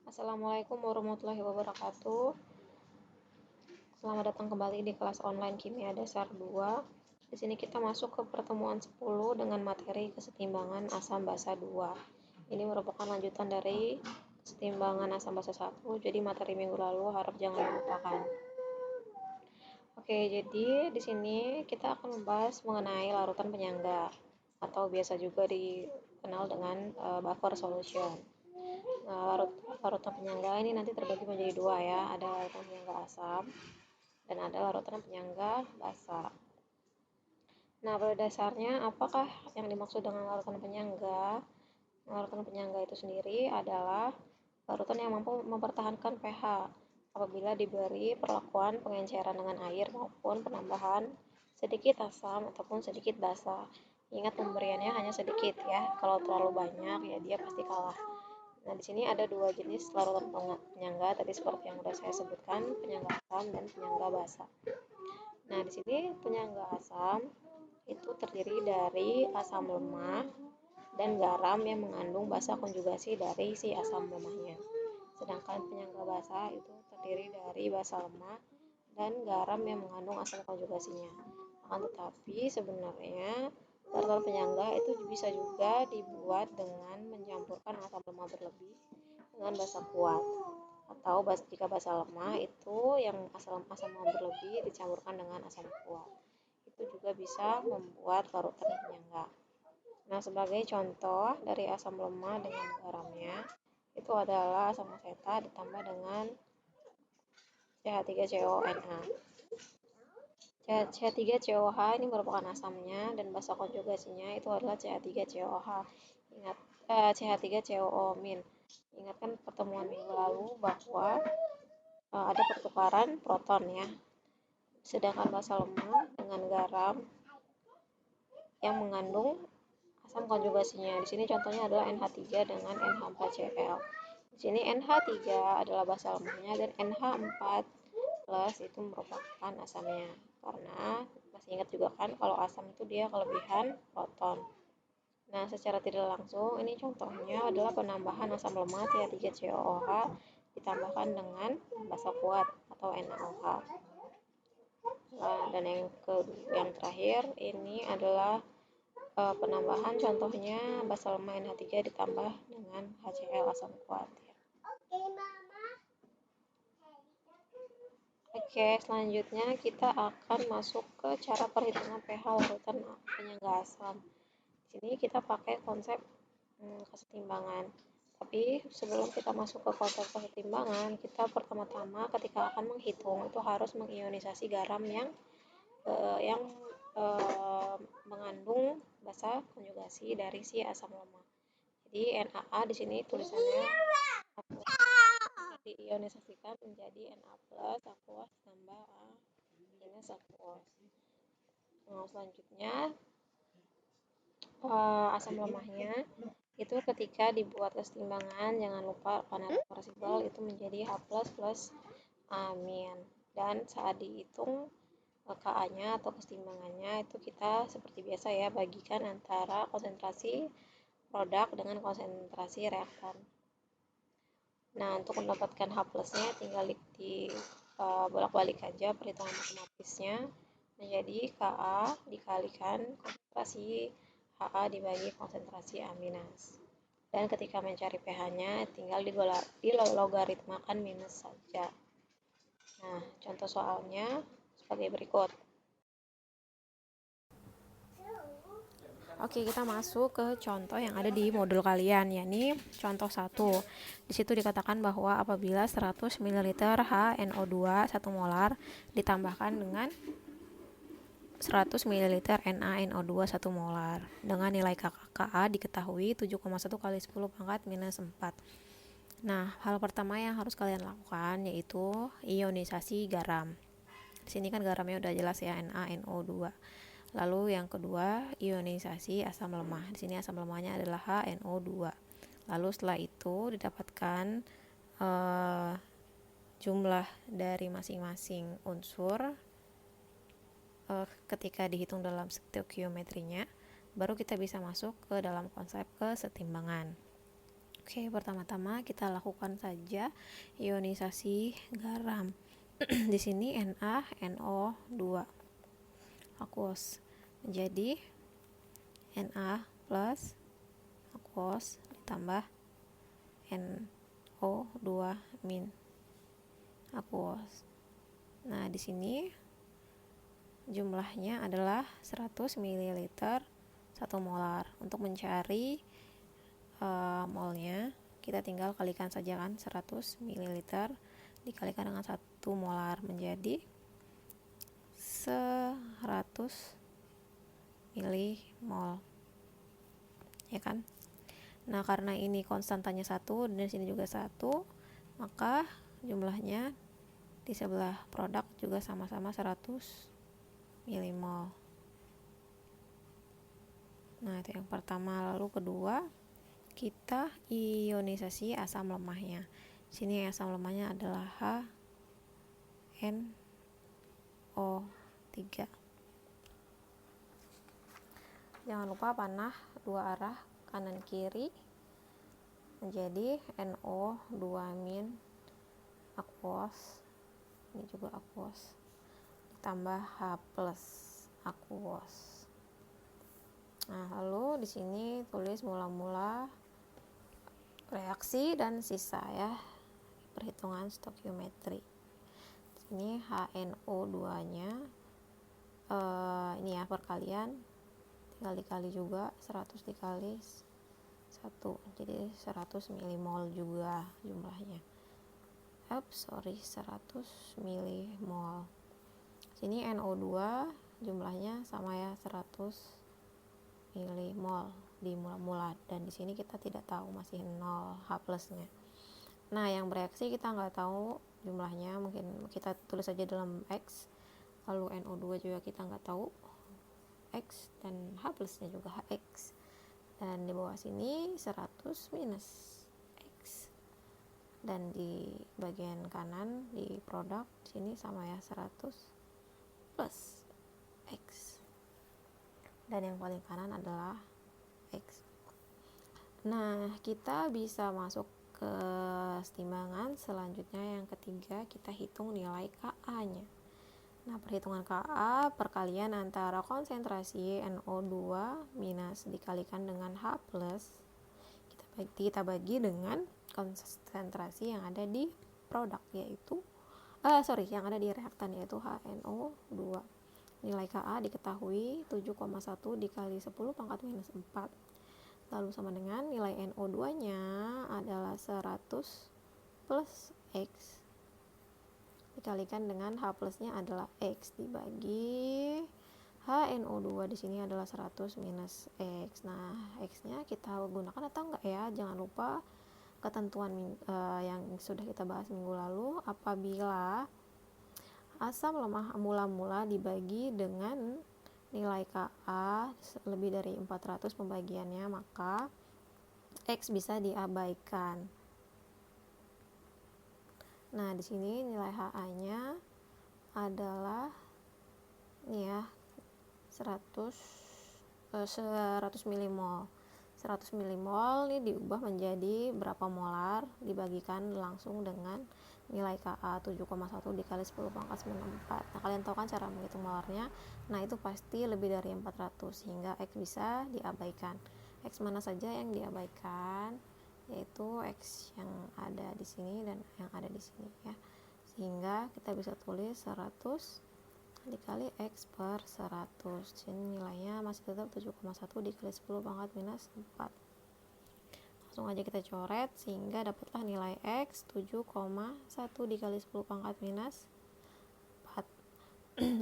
Assalamualaikum warahmatullahi wabarakatuh. Selamat datang kembali di kelas online Kimia Dasar 2. Di sini kita masuk ke pertemuan 10 dengan materi kesetimbangan asam basa 2. Ini merupakan lanjutan dari kesetimbangan asam basa 1. Jadi materi minggu lalu harap jangan dilupakan. Oke, jadi di sini kita akan membahas mengenai larutan penyangga atau biasa juga dikenal dengan buffer solution. Nah, larutan penyangga ini nanti terbagi menjadi dua ya, ada larutan penyangga asam dan ada larutan penyangga basa. Nah, pada dasarnya apakah yang dimaksud dengan larutan penyangga? Larutan penyangga itu sendiri adalah larutan yang mampu mempertahankan pH apabila diberi perlakuan pengenceran dengan air maupun penambahan sedikit asam ataupun sedikit basa. Ingat pemberiannya hanya sedikit ya, kalau terlalu banyak ya dia pasti kalah. Nah, di sini ada dua jenis larutan penyangga tadi seperti yang sudah saya sebutkan, penyangga asam dan penyangga basa. Nah, di sini penyangga asam itu terdiri dari asam lemah dan garam yang mengandung basa konjugasi dari si asam lemahnya. Sedangkan penyangga basa itu terdiri dari basa lemah dan garam yang mengandung asam konjugasinya. Akan tetapi sebenarnya larutan penyangga itu bisa juga dibuat dengan mencampurkan asam lemah berlebih dengan basa kuat, atau jika basa lemah itu yang asam lemah berlebih dicampurkan dengan asam kuat. Itu juga bisa membuat larutan penyangga. Nah, sebagai contoh dari asam lemah dengan garamnya itu adalah asam asetat ditambah dengan CH3CONA. CH3COH ini merupakan asamnya dan basa konjugasinya itu adalah CH3COH. Ingat CH3COO-. Ingatkan pertemuan minggu lalu bahwa ada pertukaran proton ya. Sedangkan basa lemah dengan garam yang mengandung asam konjugasinya. Di sini contohnya adalah NH3 dengan NH4Cl. Di sini NH3 adalah basa lemahnya dan NH4 plus itu merupakan asamnya. Karena masih ingat juga kan kalau asam itu dia kelebihan proton. Nah, secara tidak langsung ini contohnya adalah penambahan asam lemah CH3COOH ditambahkan dengan basa kuat atau NaOH. Dan yang terakhir ini adalah penambahan contohnya basa lemah NH3 ditambah dengan HCl asam kuat. Oke, selanjutnya kita akan masuk ke cara perhitungan pH larutan penyangga asam. Di sini kita pakai konsep kesetimbangan. Tapi sebelum kita masuk ke konsep kesetimbangan, kita pertama-tama ketika akan menghitung itu harus mengionisasi garam yang mengandung basa konjugasi dari si asam lemah. Jadi NaA di sini tulisannya diionisasikan menjadi Na plus aqueous tambah A minus aqueous. Nah, selanjutnya asam lemahnya itu ketika dibuat kesetimbangan jangan lupa panel reversibel itu menjadi H plus amin. Dan saat dihitung Ka-nya atau kesetimbangannya itu kita seperti biasa ya bagikan antara konsentrasi produk dengan konsentrasi reaktan. Nah, untuk mendapatkan H plusnya tinggal di bolak-balik aja perhitungan matematisnya menjadi Ka dikalikan konsentrasi Ha dibagi konsentrasi A minus. Dan ketika mencari pH-nya tinggal dilogaritmakan minus saja. Nah, contoh soalnya sebagai berikut. Oke, kita masuk ke contoh yang ada di modul kalian, yakni contoh 1. Di situ dikatakan bahwa apabila 100 ml HNO2 1 molar ditambahkan dengan 100 ml NaNO2 1 molar dengan nilai Ka diketahui 7,1 kali 10 pangkat minus 4. Nah, hal pertama yang harus kalian lakukan yaitu ionisasi garam. Di sini kan garamnya udah jelas ya, NaNO2. Lalu yang kedua, ionisasi asam lemah. Di sini asam lemahnya adalah HNO2. Lalu setelah itu didapatkan jumlah dari masing-masing unsur ketika dihitung dalam stoikiometrinya, baru kita bisa masuk ke dalam konsep kesetimbangan. Oke, pertama-tama kita lakukan saja ionisasi garam. Di sini NaNO2 aqueous menjadi Na plus aqueous ditambah NO2 min aqueous. Nah, di sini jumlahnya adalah 100 ml 1 molar. Untuk mencari molnya, kita tinggal kalikan saja kan, 100 ml dikalikan dengan 1 molar menjadi 100 milimol, ya kan? Nah, karena ini konstantanya 1 dan di sini juga 1, maka jumlahnya di sebelah produk juga sama-sama 100 milimol. Nah, itu yang pertama. Lalu kedua, kita ionisasi asam lemahnya. Sini asam lemahnya adalah HNO3. Jangan lupa panah dua arah kanan kiri menjadi NO2- aqueous. Ini juga aqueous ditambah H+ aqueous. Nah, lalu di sini tulis mula-mula reaksi dan sisa ya, perhitungan stokiometri. Ini HNO2-nya ini ya perkalian, tinggal dikali juga 100 dikali 1, jadi 100 milimol juga jumlahnya. 100 milimol. Sini NO2 jumlahnya sama ya, 100 milimol di mula-mula, dan di sini kita tidak tahu, masih 0 H+-nya. Nah, yang bereaksi kita nggak tahu jumlahnya, mungkin kita tulis saja dalam X. Lalu NO2 juga kita nggak tahu X, dan H+-nya juga HX. Dan di bawah sini 100 minus X. Dan di bagian kanan di produk sini sama ya, 100 plus X. Dan yang paling kanan adalah X. Nah, kita bisa masuk ke timbangan selanjutnya. Yang ketiga, kita hitung nilai Ka-nya. Nah, perhitungan Ka perkalian antara konsentrasi NO2 minus dikalikan dengan H+, kita bagi dengan konsentrasi yang ada di produk, yaitu yang ada di reaktan, yaitu HNO2. Nilai Ka diketahui 7,1 dikali 10 pangkat minus 4, lalu sama dengan nilai NO2 nya adalah 100 plus X dikalikan dengan H plusnya adalah X dibagi HNO2 di sini adalah 100 minus X. Nah, X nya kita gunakan atau enggak ya, jangan lupa ketentuan yang sudah kita bahas minggu lalu. Apabila asam lemah mula-mula dibagi dengan nilai Ka lebih dari 400 pembagiannya, maka X bisa diabaikan. Nah, di sini nilai HA-nya adalah ini ya, 100 milimol. 100 milimol ini diubah menjadi berapa molar dibagikan langsung dengan nilai Ka 7,1 dikali 10 pangkat 94. Nah, kalian tahu kan cara menghitung molarnya. Nah, itu pasti lebih dari 400 sehingga X bisa diabaikan. X mana saja yang diabaikan, yaitu X yang ada di sini dan yang ada di sini ya. Sehingga kita bisa tulis 100 dikali X per 100. Sini nilainya masih tetap 7,1 dikali 10 pangkat minus 4. Langsung aja kita coret sehingga dapatlah nilai X 7,1 dikali 10 pangkat minus 4.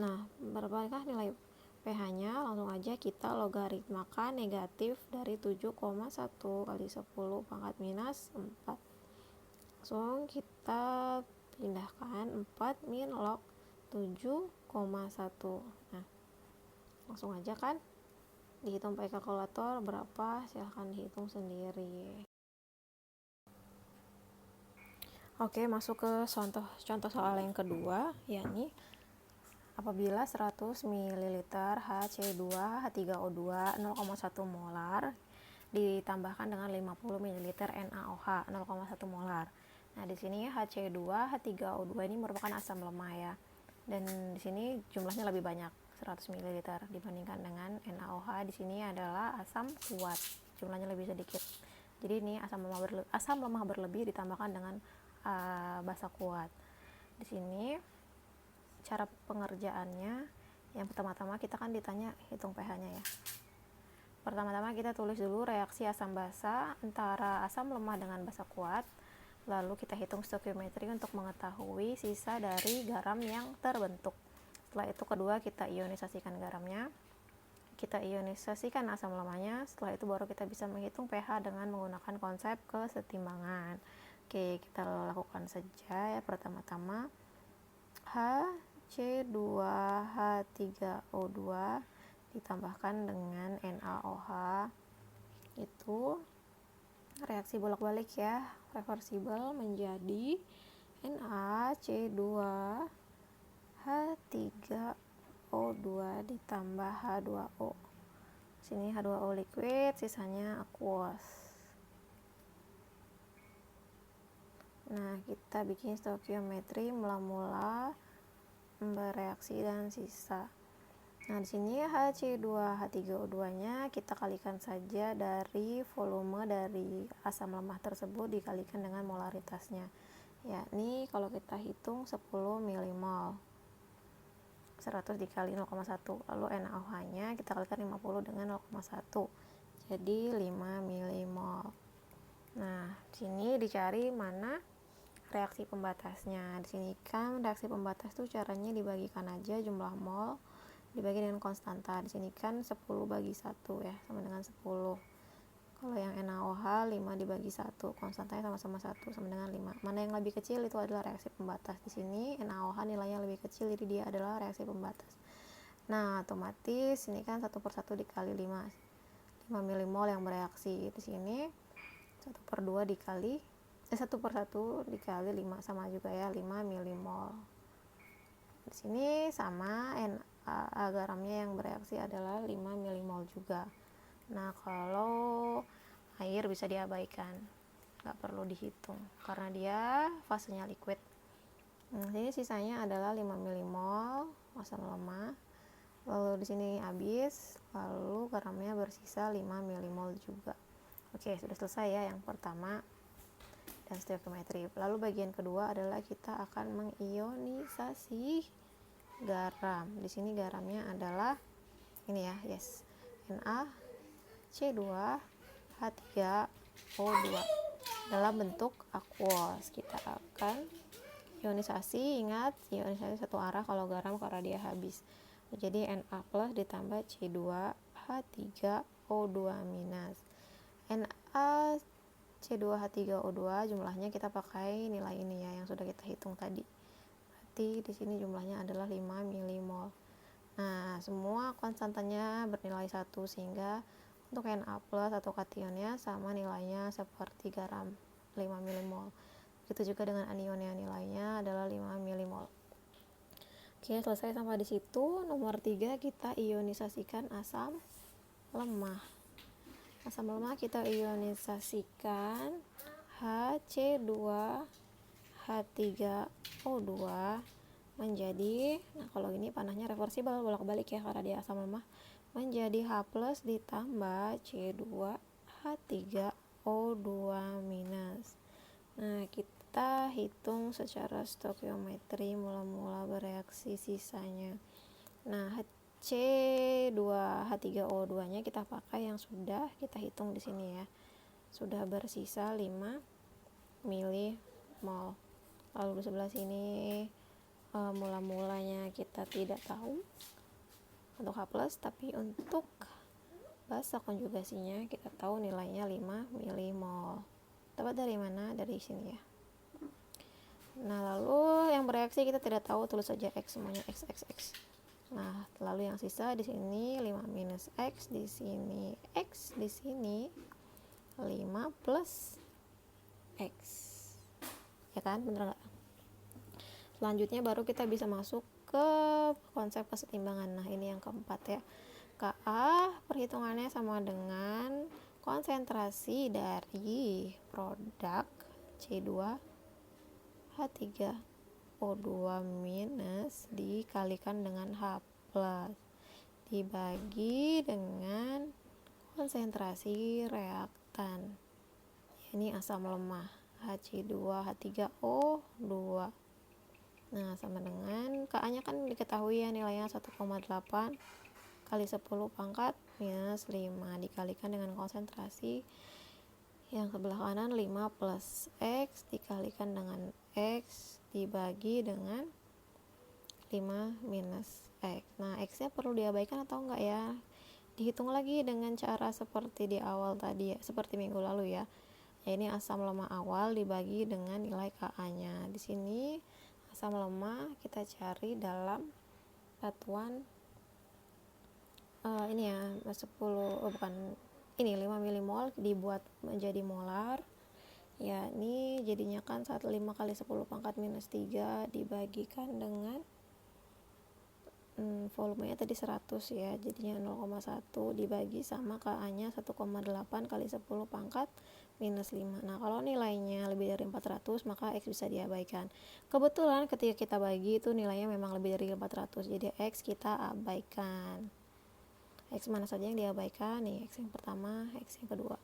Nah, berapakah nilai pH-nya? Langsung aja kita logaritmakan negatif dari 7,1 kali 10 pangkat minus 4. Langsung kita pindahkan 4 min log 7,1. Nah, langsung aja kan dihitung pakai kalkulator berapa, silahkan dihitung sendiri. Oke, masuk ke contoh soal yang kedua, yakni apabila 100 ml HC2H3O2 0,1 molar ditambahkan dengan 50 ml NaOH 0,1 molar. Nah, di sini H2H3O2 ini merupakan asam lemah ya. Dan di sini jumlahnya lebih banyak, 100 ml dibandingkan dengan NaOH. Di sini adalah asam kuat, jumlahnya lebih sedikit. Jadi ini asam lemah berlebih ditambahkan dengan basa kuat. Di sini cara pengerjaannya, yang pertama-tama kita kan ditanya hitung pH-nya ya. Pertama-tama kita tulis dulu reaksi asam basa antara asam lemah dengan basa kuat. Lalu kita hitung stoikiometri untuk mengetahui sisa dari garam yang terbentuk. Setelah itu kedua kita ionisasikan garamnya. Kita ionisasikan asam lemahnya. Setelah itu baru kita bisa menghitung pH dengan menggunakan konsep kesetimbangan. Oke, kita lakukan saja ya. Pertama-tama HC2H3O2 ditambahkan dengan NaOH, itu reaksi bolak-balik ya, reversible menjadi NaC2H3O2 ditambah H2O. Sini H2O liquid, sisanya aqueous. Nah, kita bikin stoikiometri mula-mula bereaksi dan sisa. Nah, di sini HC2H3O2-nya kita kalikan saja dari volume dari asam lemah tersebut dikalikan dengan molaritasnya. Yakni kalau kita hitung 10 milimol. 100 dikali 0,1. Lalu NaOH-nya kita kalikan 50 dengan 0,1. Jadi 5 milimol. Nah, di sini dicari mana reaksi pembatasnya. Di sini kan reaksi pembatas tuh caranya dibagikan aja jumlah mol dibagi dengan konstanta. Di sini kan 10 bagi 1 ya, sama dengan 10. Kalau yang NaOH 5 dibagi 1, konstantanya sama-sama 1, sama dengan 5. Mana yang lebih kecil itu adalah reaksi pembatas. Di sini NaOH nilainya lebih kecil, jadi dia adalah reaksi pembatas. Nah, otomatis ini kan 1 per 1 dikali 5 milimol yang bereaksi. Di sini 1/2 dikali 1 per 1 dikali 5 sama juga ya, 5 milimol. Di sini sama garamnya yang bereaksi adalah 5 milimol juga. Nah, kalau air bisa diabaikan, nggak perlu dihitung karena dia fasenya liquid. Nah, ini sisanya adalah 5 milimol asam lemah. Lalu di sini habis, lalu garamnya bersisa 5 milimol juga. Oke, sudah selesai ya yang pertama dan stoikiometri. Lalu bagian kedua adalah kita akan mengionisasi garam. Di sini garamnya adalah ini ya, yes, NaC2H3O2 dalam bentuk aqueous. Kita akan ionisasi, ingat ionisasi satu arah kalau garam karena dia habis. Jadi Na plus ditambah C2H3O2 minus. NaC2H3O2 jumlahnya kita pakai nilai ini ya yang sudah kita hitung tadi. Berarti di sini jumlahnya adalah 5 milimol. Nah, semua konstantanya bernilai 1 sehingga untuk Na plus atau kationnya sama nilainya seperti garam, 5 milimol. Begitu juga dengan anionnya, nilainya adalah 5 milimol. Oke, selesai sampai di situ. Nomor 3 kita ionisasikan asam lemah. Asam lemah kita ionisasikan HC2H3O2 menjadi, nah kalau ini panahnya reversible bolak-balik ya karena dia asam lemah, menjadi H plus ditambah C2H3O2 minus. Nah, kita hitung secara stoikiometri mula-mula bereaksi sisanya. Nah, C2H3O2 nya kita pakai yang sudah kita hitung di sini ya. Sudah bersisa 5 milimol. Lalu di sebelah sini mula-mulanya kita tidak tahu untuk H+, tapi untuk basa konjugasinya kita tahu nilainya 5 milimol. Dapat dari mana? Dari sini ya. Nah, lalu yang bereaksi kita tidak tahu, tulis saja X, semuanya X. Nah, lalu yang sisa di sini 5 minus X, di sini X, di sini 5 plus X. Ya kan? Bener nggak? Selanjutnya baru kita bisa masuk ke konsep kesetimbangan. Nah, ini yang keempat ya. Ka perhitungannya sama dengan konsentrasi dari produk C2H3O2 minus dikalikan dengan H plus dibagi dengan konsentrasi reaktan, ini asam lemah Hc2H3O2. Nah, sama dengan Ka-nya kan diketahui ya, nilainya 1,8 kali 10 pangkat minus 5 dikalikan dengan konsentrasi yang sebelah kanan 5 plus X dikalikan dengan X dibagi dengan 5 minus X. Nah, X nya perlu diabaikan atau enggak ya? Dihitung lagi dengan cara seperti di awal tadi ya, seperti minggu lalu ya. Ya, ini asam lemah awal dibagi dengan nilai Ka-nya. Di sini asam lemah kita cari dalam satuan ini ya, 5 milimol dibuat menjadi molar. Ya, ini jadinya kan 5 kali 10 pangkat minus 3 dibagikan dengan volumenya tadi 100 ya, jadinya 0,1 dibagi sama Ka-nya 1,8 kali 10 pangkat minus 5. Nah, kalau nilainya lebih dari 400 maka X bisa diabaikan. Kebetulan ketika kita bagi itu nilainya memang lebih dari 400, jadi X kita abaikan. X mana saja yang diabaikan nih? X yang pertama, X yang kedua,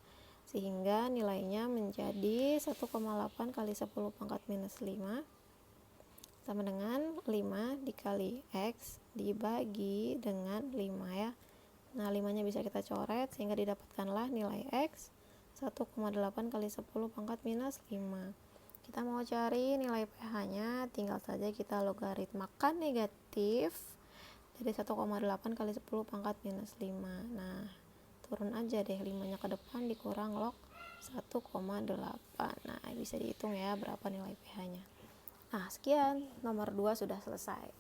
sehingga nilainya menjadi 1,8 kali 10 pangkat minus 5 sama dengan 5 dikali X dibagi dengan 5 ya. Nah, 5 nya bisa kita coret sehingga didapatkanlah nilai X 1,8 kali 10 pangkat minus 5. Kita mau cari nilai pH nya, tinggal saja kita logaritmakan negatif dari 1,8 kali 10 pangkat minus 5. Nah, turun aja deh 5 nya ke depan dikurang log 1,8. Nah, bisa dihitung ya berapa nilai pH nya. Nah, sekian, nomor 2 sudah selesai.